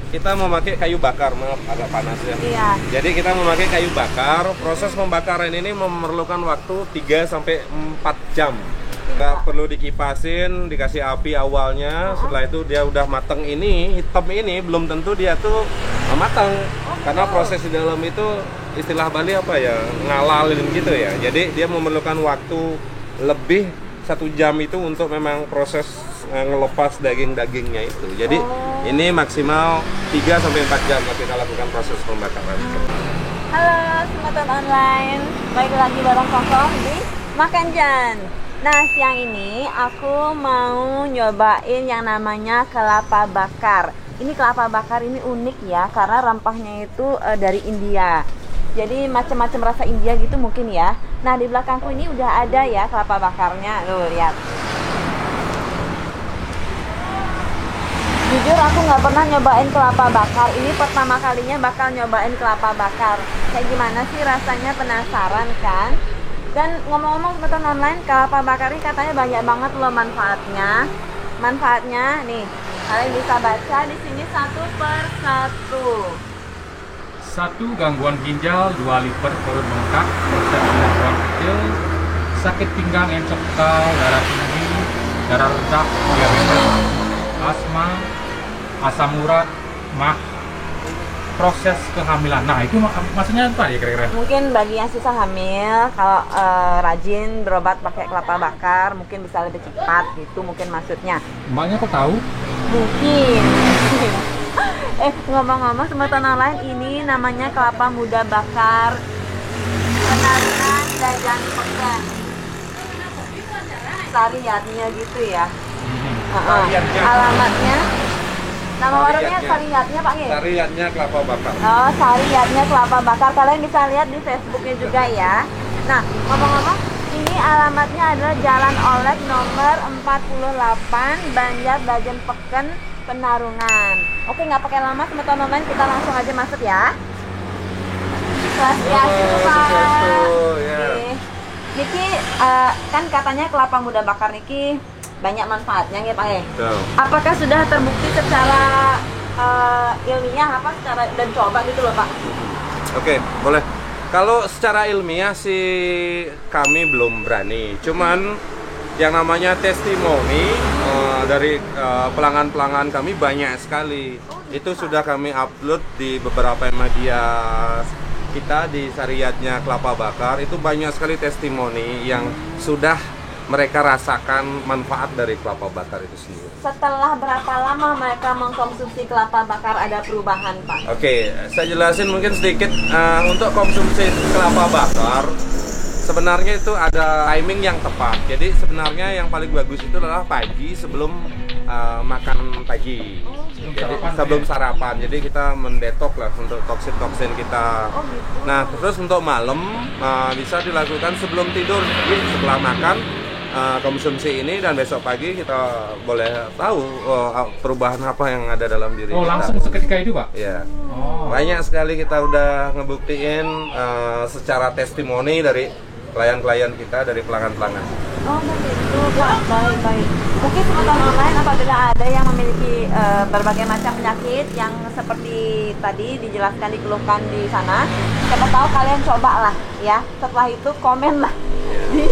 kita memakai kayu bakar, maaf agak panas ya. Iya. Jadi kita memakai kayu bakar. Proses pembakaran ini memerlukan waktu 3 sampai 4 jam. Nggak perlu dikipasin, dikasih api awalnya. Setelah itu dia udah mateng ini, hitam ini belum tentu dia tuh matang. Karena proses di dalam itu istilah Bali apa ya, ngalalin gitu ya. Jadi dia memerlukan waktu lebih 1 jam itu untuk memang proses ngelepas daging-dagingnya itu. Jadi ini maksimal 3 sampai 4 jam kita lakukan proses pembakaran. Halo Sematan Online, balik lagi bareng Koko di Makan Jan. Nah, siang ini aku mau nyobain yang namanya kelapa bakar. Ini kelapa bakar ini unik ya, karena rempahnya itu dari India. Jadi macam-macam rasa India gitu mungkin ya. Nah, di belakangku ini udah ada ya kelapa bakarnya. Tuh, lihat. Jujur aku nggak pernah nyobain kelapa bakar. Ini pertama kalinya bakal nyobain kelapa bakar. Kayak gimana sih rasanya, penasaran kan? Dan ngomong-ngomong Sematan Online, kelapa bakar ini katanya banyak banget loh manfaatnya. Manfaatnya nih, kalian bisa baca di sini satu per satu. 1. Gangguan ginjal, 2. Liver, perut bengkak, proses pembuangan kecil, sakit pinggang, encok kekal, darah tinggi, darah rendah, diabetes, asma, asam urat, mah, proses kehamilan. Nah, itu maksudnya apa ya kira-kira? Mungkin bagi yang susah hamil, kalau rajin berobat pakai kelapa bakar, mungkin bisa lebih cepat gitu, mungkin maksudnya. Mbaknya kok tahu? Mungkin. Ngomong-ngomong Sematan Online, ini namanya kelapa muda bakar penarikan Dajan Pekan. Sariyatnya gitu ya. Alamatnya, nama warungnya Sariyatnya Pak Nge? Sariyatnya kelapa bakar. Oh, Sariyatnya kelapa bakar. Kalian bisa lihat di Facebooknya juga ya. Nah, ngomong-ngomong, ini alamatnya adalah Jalan Olek nomor 48 Banjar Dajen Peken, Penarungan. Oke, nggak pakai lama Sematan Online, kita langsung aja masuk ya. Swastiastu, Pak. Oke. Niki, kan katanya kelapa muda bakar Niki banyak manfaatnya ya Pak ya? Apakah sudah terbukti secara ilmiah secara dan coba gitu loh Pak? Oke, boleh. Kalau secara ilmiah sih kami belum berani. Cuman yang namanya testimoni dari pelanggan-pelanggan kami banyak sekali. Itu sudah kami upload di beberapa media kita di Sariyatnya kelapa bakar. Itu banyak sekali testimoni yang sudah mereka rasakan manfaat dari kelapa bakar itu sendiri. Setelah berapa lama mereka mengkonsumsi kelapa bakar ada perubahan Pak? Oke, saya jelasin mungkin sedikit untuk konsumsi kelapa bakar. Sebenarnya itu ada timing yang tepat. Jadi sebenarnya yang paling bagus itu adalah pagi sebelum makan pagi. Sebelum sarapan. Jadi kita mendetok lah untuk toksin-toksin kita. Nah, terus untuk malam bisa dilakukan sebelum tidur. Jadi setelah makan konsumsi ini dan besok pagi kita boleh tahu perubahan apa yang ada dalam diri kita. Langsung seketika itu Pak? Iya. Banyak sekali kita udah ngebuktiin secara testimoni dari klien-klien kita, dari pelanggan-pelanggan. Oh begitu Pak, baik-baik. Mungkin Sematan Online apabila ada yang memiliki berbagai macam penyakit yang seperti tadi dijelaskan, dikeluhkan di sana, siapa tahu kalian cobalah ya. Setelah itu komen lah di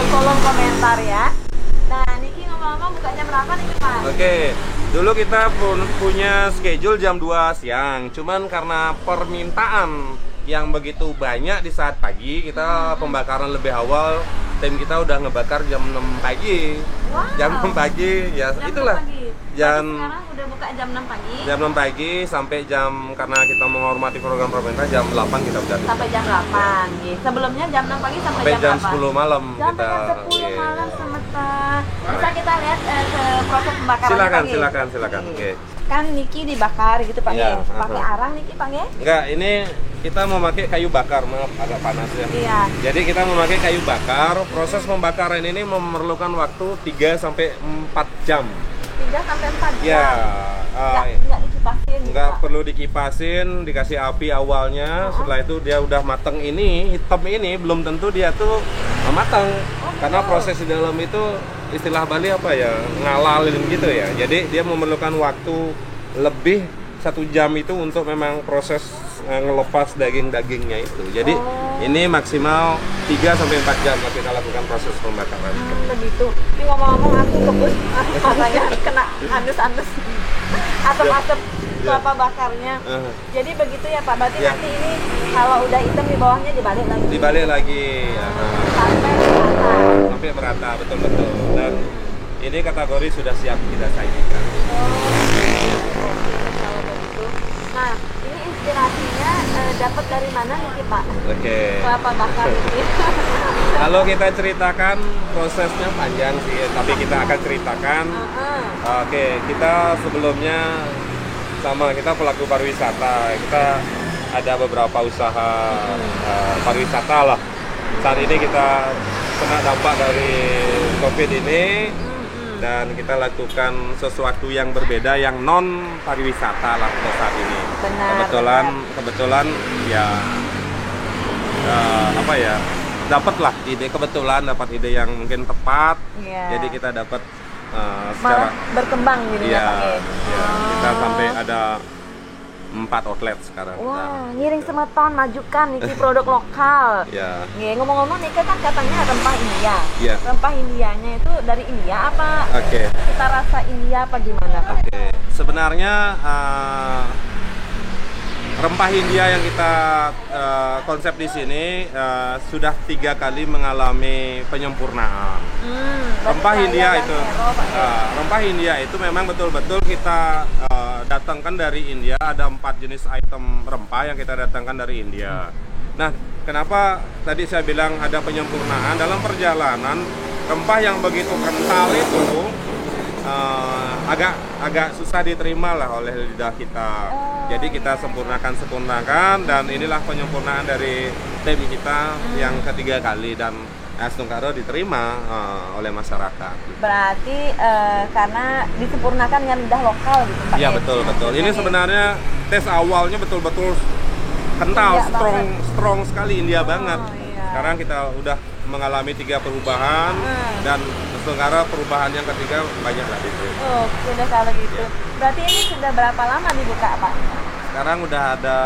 kolom komentar ya. Nah, Niki ngomong-ngomong bukanya berapa nih Pak? Oke, dulu kita punya schedule jam 2 siang. Cuman karena permintaan yang begitu banyak di saat pagi, kita pembakaran lebih awal. Tim kita udah ngebakar jam 6 pagi. Wow. Jam 6 pagi, ya Jam itulah. 6 pagi. Jam Sekarang udah buka jam 6 pagi. Jam 6 pagi sampai karena kita menghormati program pemerintah, jam 8 kita udah tutup. Sampai jam 8. Yeah. Sebelumnya jam 6 pagi sampai Jam 8. 10 malam Sampai kita. jam 10 malam Sematan. Bisa kita lihat ke proses pembakaran. Silakan. Oke. Kan Niki dibakar gitu Pak Iya, Nge. Pakai arang Niki Pak Nge? Enggak, ini kita memakai kayu bakar, maaf agak panas ya. Iya. Jadi kita memakai kayu bakar. Proses pembakaran ini memerlukan waktu 3 sampai 4 jam. 3 sampai 4 jam. Ya, Nggak dikipasin gitu, nggak Pak? perlu dikipasin, dikasih api awalnya. Setelah itu dia udah mateng ini, hitam ini belum tentu dia tuh matang. Karena proses di dalam itu istilah Bali apa ya, ngalalin gitu ya. Jadi dia memerlukan waktu lebih 1 jam itu untuk memang proses ngelepas daging-dagingnya itu. Jadi ini maksimal 3 sampai 4 jam kita lakukan proses pembakaran. Begitu. Ini ngomong-ngomong aku kebus matanya kena anus-anus asap-asap kelapa bakarnya. Jadi begitu ya Pak. Berarti nanti ini kalau udah hitam di bawahnya dibalik lagi. Dibalik lagi. Sampai merata. Sampai merata, betul-betul. Dan ini kategori sudah siap kita sajikan. Kalau begitu. Nah, ini inspirasinya dapat dari mana nih Pak? Oke. Kelapa bakar ini. Kalau kita ceritakan prosesnya panjang sih, tapi kita akan ceritakan. Oke, kita sebelumnya kita pelaku pariwisata, kita ada beberapa usaha pariwisata lah. Saat ini kita kena dampak dari COVID ini dan kita lakukan sesuatu yang berbeda, yang non pariwisata lah untuk saat ini. Kebetulan ya dapatlah dapat ide yang mungkin tepat. Jadi kita dapat secara berkembang gitu ya Pak. Kita sampai ada 4 outlet sekarang. Wah, ngiring semeton majukan niki produk lokal. Ngomong-ngomong nih kan katanya rempah India. Rempah Indianya itu dari India apa? Kita rasa India apa gimana Pak? Sebenarnya rempah India yang kita konsep di sini sudah 3 kali mengalami penyempurnaan. Rempah India itu memang betul-betul kita datangkan dari India. Ada 4 jenis item rempah yang kita datangkan dari India. Nah, kenapa tadi saya bilang ada penyempurnaan dalam perjalanan rempah yang begitu kental itu agak susah diterima lah oleh lidah kita. Jadi kita sempurnakan dan inilah penyempurnaan dari tim kita yang ketiga kali dan es tungkaro diterima oleh masyarakat. Berarti karena disempurnakan dengan lidah lokal gitu Pak? Iya betul. Ini sebenarnya tes awalnya betul-betul kental, strong sekali, India banget. Sekarang kita udah mengalami 3 perubahan dan sekarang perubahan yang ketiga banyak lah itu. Sudah kalau gitu. Berarti ini sudah berapa lama dibuka Pak? Sekarang udah ada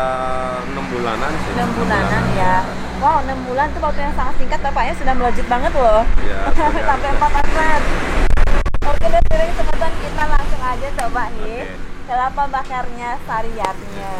6 bulanan sih. 6 bulanan ya. Wow, 6 bulan itu waktu yang sangat singkat Bapaknya sudah melejit banget loh. Sampai 4 outlet. Oke deh, piring semeton kita langsung aja coba nih. Kelapa bakarnya Sariyatnya.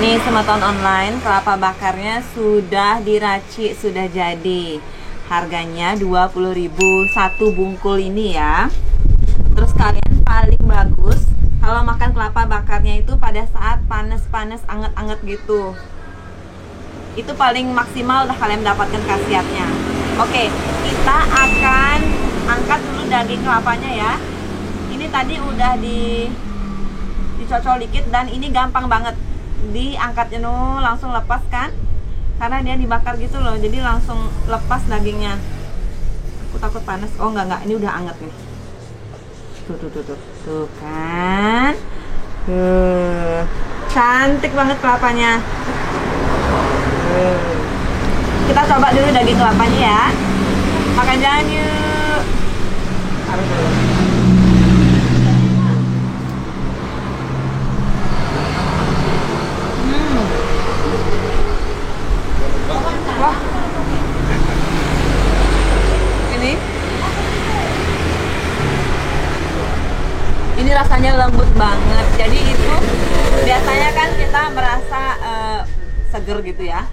Nih semeton online, kelapa bakarnya sudah diracik, sudah jadi. Harganya 20.000 satu bungkul ini ya. Terus kalian paling bagus kalau makan kelapa bakarnya itu pada saat panas-panas, anget-anget gitu. Itu paling maksimal udah kalian mendapatkan khasiatnya. Oke, kita akan angkat dulu daging kelapanya ya. Ini tadi udah dicocol dikit dan ini gampang banget. Diangkatnya langsung lepas kan, karena dia dibakar gitu loh, jadi langsung lepas dagingnya. Aku takut panas. Oh enggak, ini udah anget nih. Tuh kan, cantik banget kelapanya. Kita coba dulu daging kelapanya ya. Makan jalan yuk. Taruh dulu. Wah. Ini rasanya lembut banget. Jadi itu biasanya kan kita merasa seger gitu ya.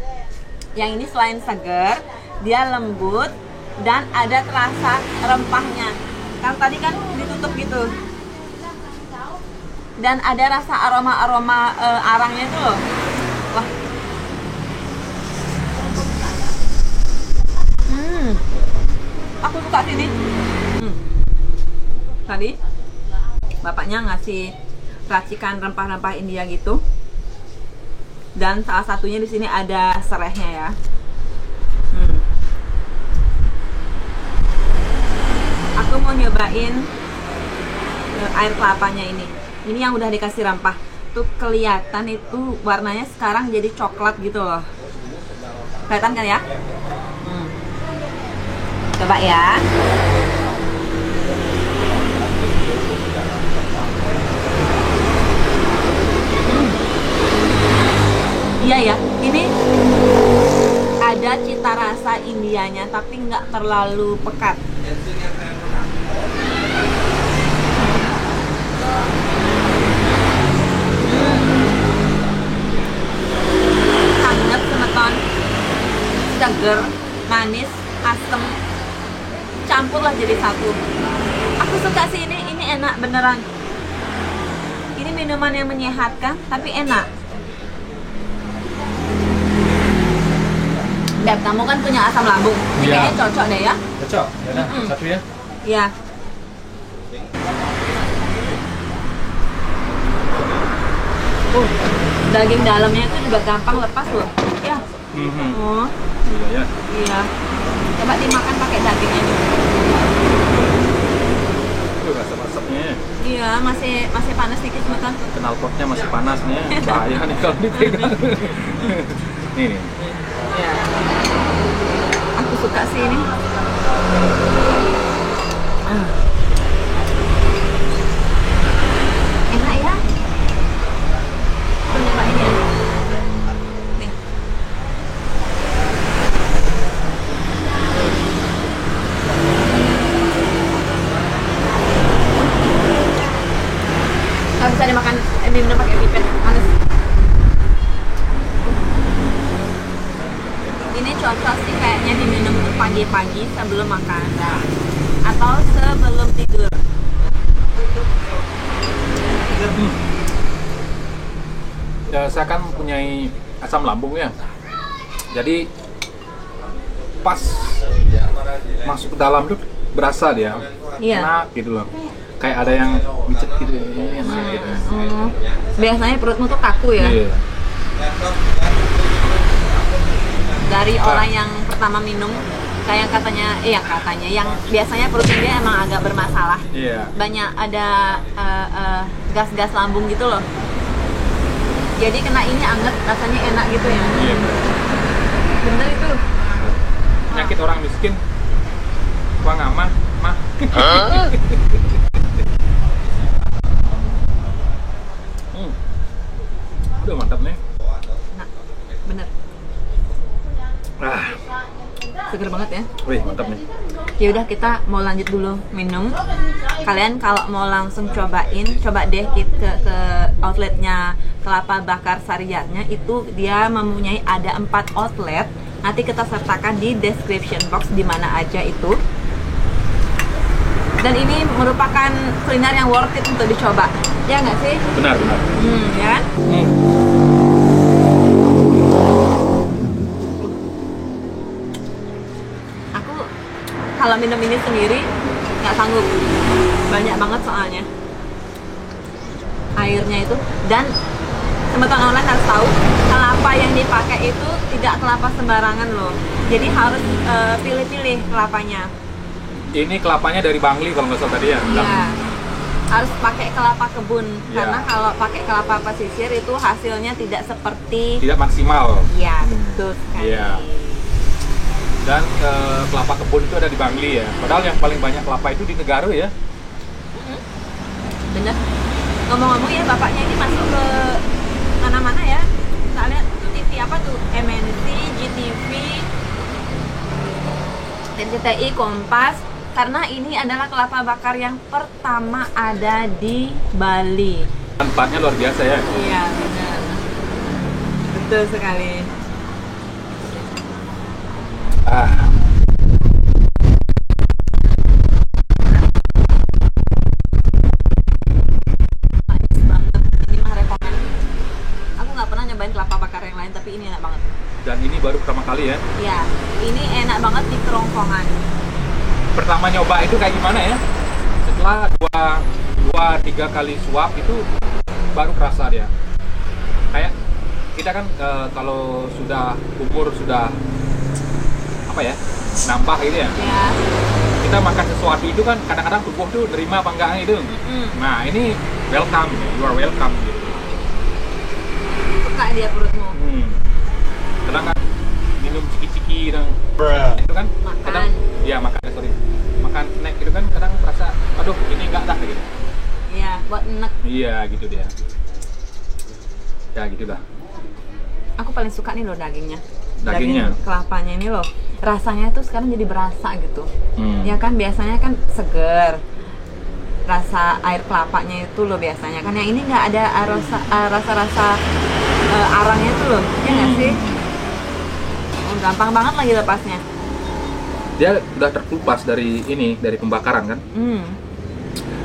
Yang ini selain seger, dia lembut dan ada terasa rempahnya. Kan tadi kan ditutup gitu. Dan ada rasa aroma-aroma arangnya itu loh. Wah. Aku suka sini. Tadi bapaknya ngasih racikan rempah-rempah India gitu. Dan salah satunya di sini ada serehnya ya. Aku mau nyobain air kelapanya ini. Ini yang udah dikasih rempah. Tuh kelihatan itu warnanya sekarang jadi coklat gitu loh. Kelihatan kan ya? Coba ya. Iya ya, ini ada cita rasa Indianya tapi nggak terlalu pekat. Hangat, semeton, seger, manis, asem, campurlah jadi satu. Aku suka sih ini enak beneran. Ini minuman yang menyehatkan tapi enak. Beb, kamu kan punya asam lambung. Ini kayaknya cocok deh ya. Cocok, ya satu ya. Iya. Daging dalamnya itu juga gampang lepas loh. Ya. Oh. Iya ya. Iya. Coba dimakan pakai dagingnya juga. Itu rasa-rasanya. Iya, masih panas dikit sebentar. Knalpotnya masih panas nih. Bahaya nih kalau dipegang. Nih. Iya. Aku suka sih ini. Enak ya. Aku nyobain ya. Nih. Gak bisa dimakan, diminum pakai pipet, panas. Ini cocok sih kayaknya diminum tuh pagi-pagi sebelum makan atau sebelum tidur. Ya, saya kan mempunyai asam lambung ya. Jadi pas masuk ke dalam tuh berasa dia. Iya. Enak gitu loh. Kayak ada yang micet gitu. Enak gitu. Biasanya perutmu tuh kaku ya. Iya. Dari orang yang pertama minum kayak katanya yang biasanya perutnya dia emang agak bermasalah. Iya. Banyak ada gas-gas lambung gitu loh. Jadi kena ini anget, rasanya enak gitu ya. Iya. Bener itu. Penyakit orang miskin. Uang aman, mah. Udah mantap nih. Nah, bener. Seger banget ya. Wih, mantap nih. Ya udah, kita mau lanjut dulu minum. Kalian kalau mau langsung cobain, coba deh ke outletnya Kelapa Bakar Sariyatnya. Itu dia mempunyai ada 4 outlet. Nanti kita sertakan di description box di mana aja itu. Dan ini merupakan kuliner yang worth it untuk dicoba. Ya nggak sih? Benar. Ya kan? Aku kalau minum ini sendiri nggak sanggup. Banyak banget soalnya airnya itu. Dan teman-teman online harus tahu kelapa yang dipakai itu tidak kelapa sembarangan loh. Jadi harus pilih-pilih kelapanya. Ini kelapanya dari Bangli kalau nggak salah tadi ya. Iya. harus pakai kelapa kebun Ya. karena kalau pakai kelapa pesisir itu hasilnya tidak seperti Tidak maksimal. ya betul sekali. Iya. Dan kelapa kebun itu ada di Bangli ya. Padahal yang paling banyak kelapa itu di Negara ya. Bener. Ngomong-ngomong ya bapaknya ini masuk ke mana-mana ya. Kita lihat tuh TV apa tuh MNC, GTV, RCTI, Kompas. Karena ini adalah kelapa bakar yang pertama ada di Bali. Manfaatnya luar biasa ya. Iya benar. Betul sekali. Ah, Manis banget. Ini mah rekomen. Aku nggak pernah nyobain kelapa bakar yang lain tapi ini enak banget. dan ini baru pertama kali ya. Iya, ini enak banget di kerongkongan. Pertama nyoba itu kayak gimana ya? Setelah dua tiga kali suap itu baru kerasa dia. Kayak kita kan kalau sudah umur sudah apa ya, nambah gitu ya. Ya. Kita makan sesuatu itu kan kadang-kadang tubuh tuh nerima apa enggak gitu. Nah ini welcome, you are welcome gitu. Suka dia perutmu. Kadang kan minum ciki-ciki dan itu kan Makan. kadang ya makan makan snack itu kan kadang merasa aduh ini enggak dah gitu. Iya, buat enek. Iya gitu dia. Ya gitu dah. Aku paling suka nih loh dagingnya. Dagingnya? Daging kelapanya ini loh. Rasanya tuh sekarang jadi berasa gitu. Hmm. Ya kan biasanya kan seger. Rasa air kelapanya itu loh biasanya kan. Yang ini nggak ada rasa-rasa arangnya tuh loh. Ya nggak sih? Oh, gampang banget lagi lepasnya. Dia udah terkelupas dari ini, dari pembakaran kan.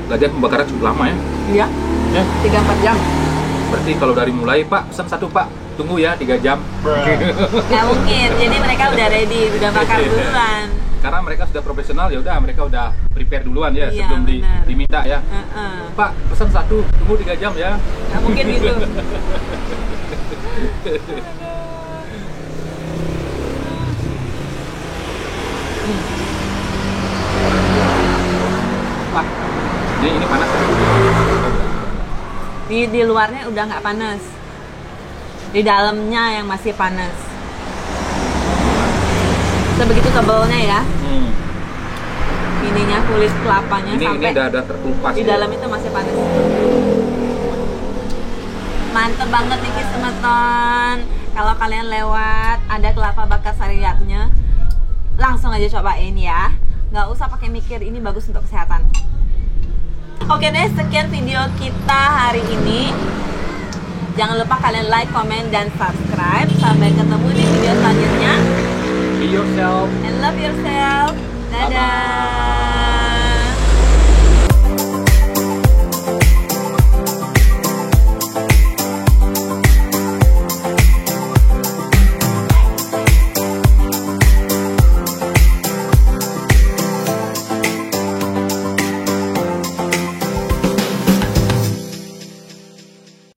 Lagian pembakaran cukup lama ya. Iya. Ya. 3-4 jam. Berarti kalau dari mulai Pak pesan satu Pak, tunggu ya 3 jam. Nggak mungkin. Jadi mereka udah ready, udah bakar duluan. Karena mereka sudah profesional ya udah mereka udah prepare duluan ya Iya, sebelum benar. diminta ya. Pak pesan satu, tunggu 3 jam ya. Nggak mungkin gitu. Wah, ini panas. Di luarnya udah nggak panas. Di dalamnya yang masih panas. Sebegitu tebalnya ya. Ininya kulit kelapanya Ini sampai udah terkelupas. di ya. dalam itu masih panas. Mantep banget nih Kis teman-teman. Kalau kalian lewat ada kelapa bakar Sariatnya, langsung aja cobain ya. Nggak usah pakai mikir, ini bagus untuk kesehatan. Oke deh, sekian video kita hari ini. Jangan lupa kalian like, comment, dan subscribe. Sampai ketemu di video selanjutnya. Be yourself. And love yourself. Dadah. Bye-bye.